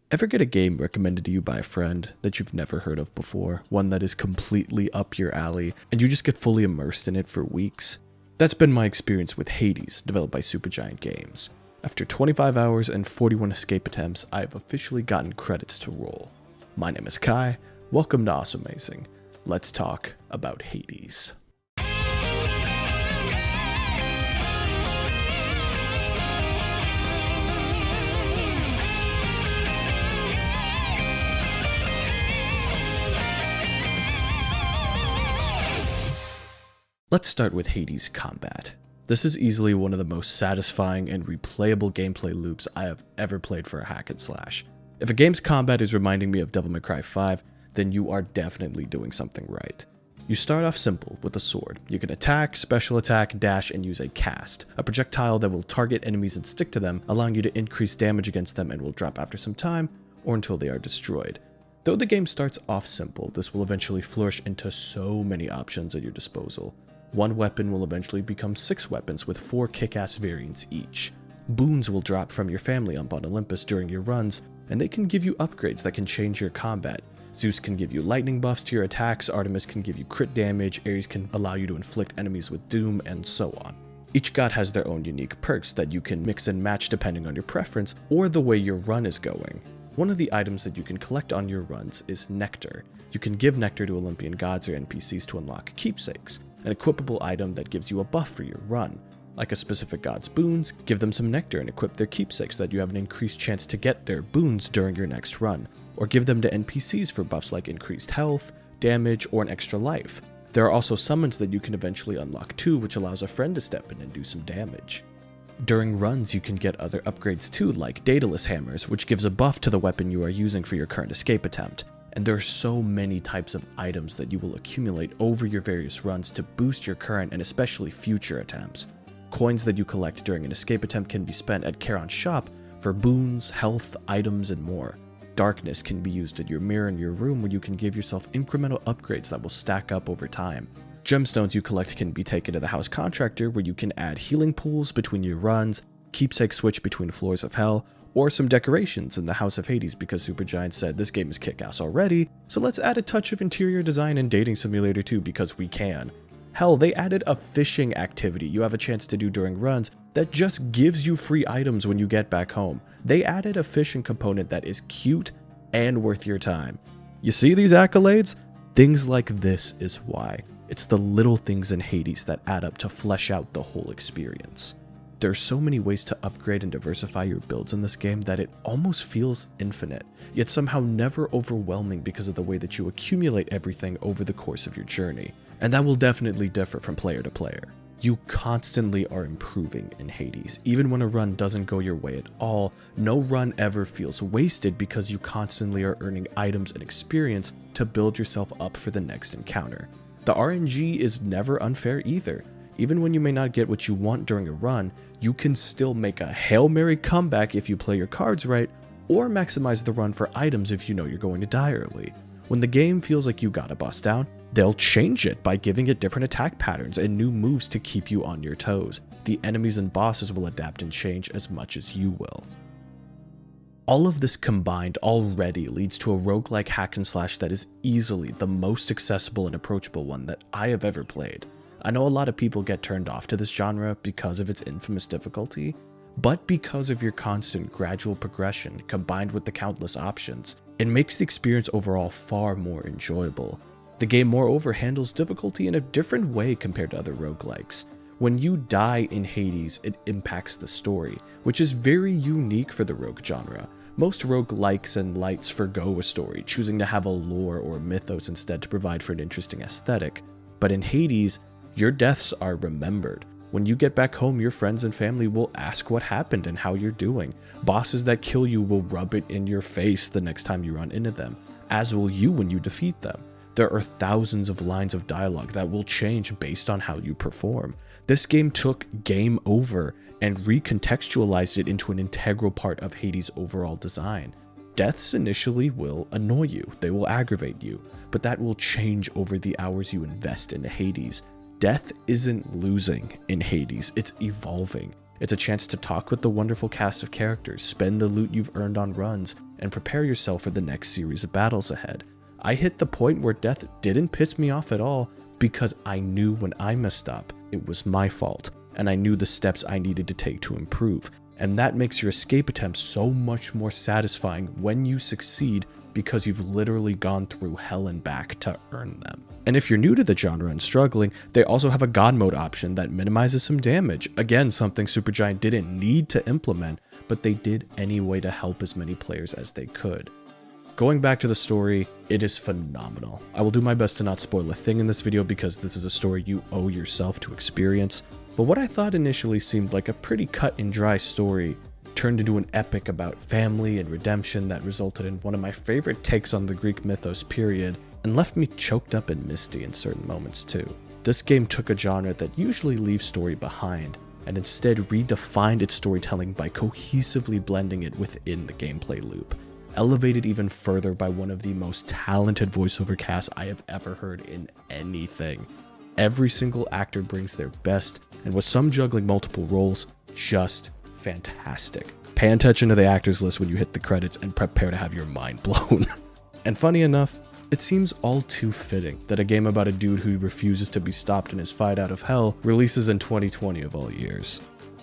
Ever get a game recommended to you by a friend that you've never heard of before, one that is completely up your alley, and you just get fully immersed in it for weeks? That's been my experience with Hades, developed by Supergiant Games. After 25 hours and 41 escape attempts, I have officially gotten credits to roll. My name is Kai, welcome to Awesomazing. Let's talk about Hades. Let's start with Hades' combat. This is easily one of the most satisfying and replayable gameplay loops I have ever played for a hack and slash. If a game's combat is reminding me of Devil May Cry 5, then you are definitely doing something right. You start off simple with a sword. You can attack, special attack, dash, and use a cast, a projectile that will target enemies and stick to them, allowing you to increase damage against them and will drop after some time or until they are destroyed. Though the game starts off simple, this will eventually flourish into so many options at your disposal. One weapon will eventually become 6 weapons with 4 kick-ass variants each. Boons will drop from your family on Olympus during your runs, and they can give you upgrades that can change your combat. Zeus can give you lightning buffs to your attacks, Artemis can give you crit damage, Ares can allow you to inflict enemies with doom, and so on. Each god has their own unique perks that you can mix and match depending on your preference or the way your run is going. One of the items that you can collect on your runs is nectar. You can give nectar to Olympian gods or NPCs to unlock keepsakes, an equipable item that gives you a buff for your run. Like a specific god's boons, give them some nectar and equip their keepsakes so that you have an increased chance to get their boons during your next run, or give them to NPCs for buffs like increased health, damage, or an extra life. There are also summons that you can eventually unlock too, which allows a friend to step in and do some damage. During runs, you can get other upgrades too, like Daedalus hammers, which gives a buff to the weapon you are using for your current escape attempt. And there are so many types of items that you will accumulate over your various runs to boost your current and especially future attempts. Coins that you collect during an escape attempt can be spent at Charon's shop for boons, health, items, and more. Darkness can be used at your mirror in your room where you can give yourself incremental upgrades that will stack up over time. Gemstones you collect can be taken to the house contractor where you can add healing pools between your runs, keepsake switch between floors of hell, or some decorations in the House of Hades because Supergiant said this game is kick-ass already, so let's add a touch of interior design and dating simulator too because we can. Hell, they added a fishing activity you have a chance to do during runs that just gives you free items when you get back home. They added a fishing component that is cute and worth your time. You see these accolades? Things like this is why. It's the little things in Hades that add up to flesh out the whole experience. There are so many ways to upgrade and diversify your builds in this game that it almost feels infinite, yet somehow never overwhelming because of the way that you accumulate everything over the course of your journey. And that will definitely differ from player to player. You constantly are improving in Hades. Even when a run doesn't go your way at all, no run ever feels wasted because you constantly are earning items and experience to build yourself up for the next encounter. The RNG is never unfair either. Even when you may not get what you want during a run, you can still make a Hail Mary comeback if you play your cards right, or maximize the run for items if you know you're going to die early. When the game feels like you got a boss down, they'll change it by giving it different attack patterns and new moves to keep you on your toes. The enemies and bosses will adapt and change as much as you will. All of this combined already leads to a roguelike hack and slash that is easily the most accessible and approachable one that I have ever played. I know a lot of people get turned off to this genre because of its infamous difficulty, but because of your constant gradual progression combined with the countless options, it makes the experience overall far more enjoyable. The game moreover handles difficulty in a different way compared to other roguelikes. When you die in Hades, it impacts the story, which is very unique for the rogue genre. Most roguelikes and lights forgo a story, choosing to have a lore or mythos instead to provide for an interesting aesthetic. But in Hades, your deaths are remembered. When you get back home, your friends and family will ask what happened and how you're doing. Bosses that kill you will rub it in your face the next time you run into them, as will you when you defeat them. There are thousands of lines of dialogue that will change based on how you perform. This game took game over and recontextualized it into an integral part of Hades' overall design. Deaths initially will annoy you, they will aggravate you, but that will change over the hours you invest into Hades. Death isn't losing in Hades, it's evolving. It's a chance to talk with the wonderful cast of characters, spend the loot you've earned on runs, and prepare yourself for the next series of battles ahead. I hit the point where death didn't piss me off at all because I knew when I messed up, it was my fault, and I knew the steps I needed to take to improve. And that makes your escape attempts so much more satisfying when you succeed because you've literally gone through hell and back to earn them. And if you're new to the genre and struggling, they also have a God mode option that minimizes some damage. Again, something Supergiant didn't need to implement, but they did anyway to help as many players as they could. Going back to the story, it is phenomenal. I will do my best to not spoil a thing in this video because this is a story you owe yourself to experience. But what I thought initially seemed like a pretty cut and dry story turned into an epic about family and redemption that resulted in one of my favorite takes on the Greek mythos period, and left me choked up and misty in certain moments too. This game took a genre that usually leaves story behind, and instead redefined its storytelling by cohesively blending it within the gameplay loop, elevated even further by one of the most talented voiceover casts I have ever heard in anything. Every single actor brings their best, and with some juggling multiple roles, just fantastic. Pay attention to the actors list when you hit the credits and prepare to have your mind blown. And funny enough, it seems all too fitting that a game about a dude who refuses to be stopped in his fight out of hell releases in 2020 of all years.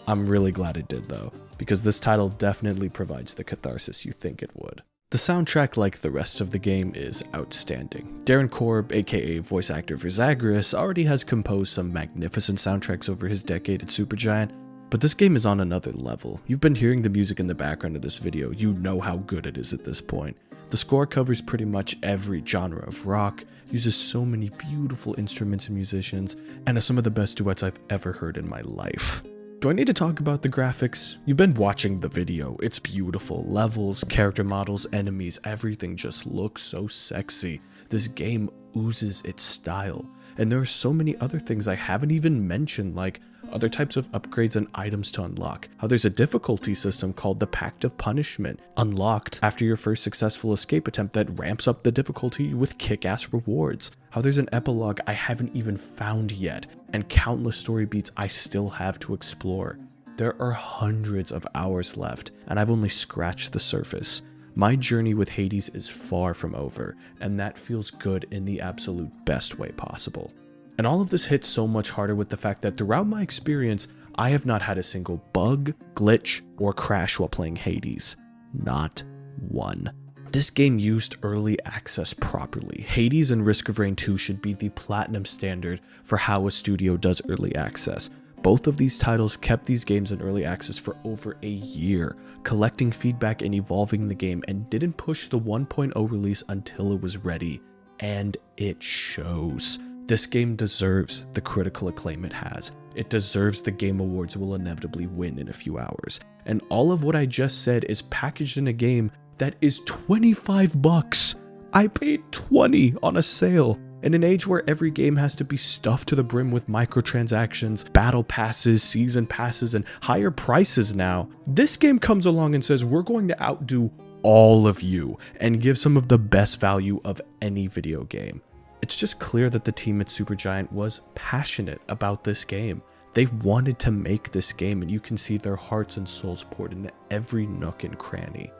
I'm really glad it did though, because this title definitely provides the catharsis you think it would. The soundtrack, like the rest of the game, is outstanding. Darren Korb, aka voice actor for Zagreus, already has composed some magnificent soundtracks over his decade at Supergiant, but this game is on another level. You've been hearing the music in the background of this video, you know how good it is at this point. The score covers pretty much every genre of rock, uses so many beautiful instruments and musicians, and has some of the best duets I've ever heard in my life. Do I need to talk about the graphics? You've been watching the video. It's beautiful. Levels, character models, enemies, everything just looks so sexy. This game oozes its style. And there are so many other things I haven't even mentioned, like other types of upgrades and items to unlock. How there's a difficulty system called the Pact of Punishment, unlocked after your first successful escape attempt that ramps up the difficulty with kick-ass rewards. How there's an epilogue I haven't even found yet, and countless story beats I still have to explore. There are hundreds of hours left, and I've only scratched the surface. My journey with Hades is far from over, and that feels good in the absolute best way possible. And all of this hits so much harder with the fact that throughout my experience, I have not had a single bug, glitch, or crash while playing Hades. Not one. This game used early access properly. Hades and Risk of Rain 2 should be the platinum standard for how a studio does early access. Both of these titles kept these games in early access for over a year, collecting feedback and evolving the game, and didn't push the 1.0 release until it was ready. And it shows. This game deserves the critical acclaim it has. It deserves the Game Awards it will inevitably win in a few hours. And all of what I just said is packaged in a game that is $25. I paid $20 on a sale. In an age where every game has to be stuffed to the brim with microtransactions, battle passes, season passes, and higher prices now, this game comes along and says we're going to outdo all of you and give some of the best value of any video game. It's just clear that the team at Supergiant was passionate about this game. They wanted to make this game, and you can see their hearts and souls poured into every nook and cranny.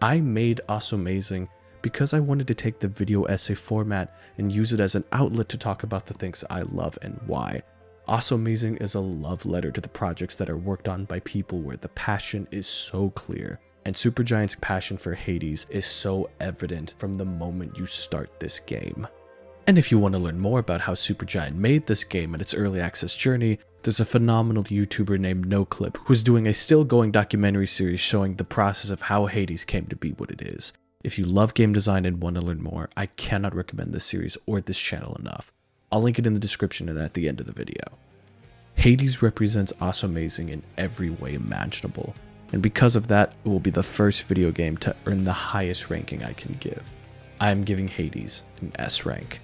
I made Awesomazing because I wanted to take the video essay format and use it as an outlet to talk about the things I love and why. Awesomazing is a love letter to the projects that are worked on by people where the passion is so clear. And Supergiant's passion for Hades is so evident from the moment you start this game. And if you want to learn more about how Supergiant made this game and its early access journey, there's a phenomenal YouTuber named NoClip who's doing a still going documentary series showing the process of how Hades came to be what it is. If you love game design and want to learn more, I cannot recommend this series or this channel enough. I'll link it in the description and at the end of the video. Hades represents Awesomazing in every way imaginable, and because of that, it will be the first video game to earn the highest ranking I can give. I am giving Hades an S rank.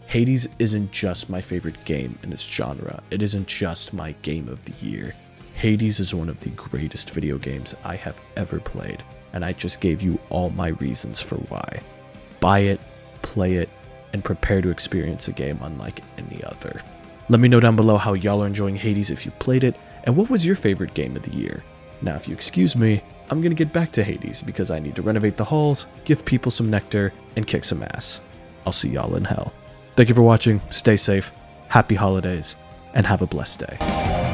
Hades isn't just my favorite game in its genre, it isn't just my game of the year. Hades is one of the greatest video games I have ever played, and I just gave you all my reasons for why. Buy it, play it, and prepare to experience a game unlike any other. Let me know down below how y'all are enjoying Hades if you've played it, and what was your favorite game of the year. Now if you excuse me, I'm gonna get back to Hades because I need to renovate the halls, give people some nectar, and kick some ass. I'll see y'all in hell. Thank you for watching, stay safe, happy holidays, and have a blessed day.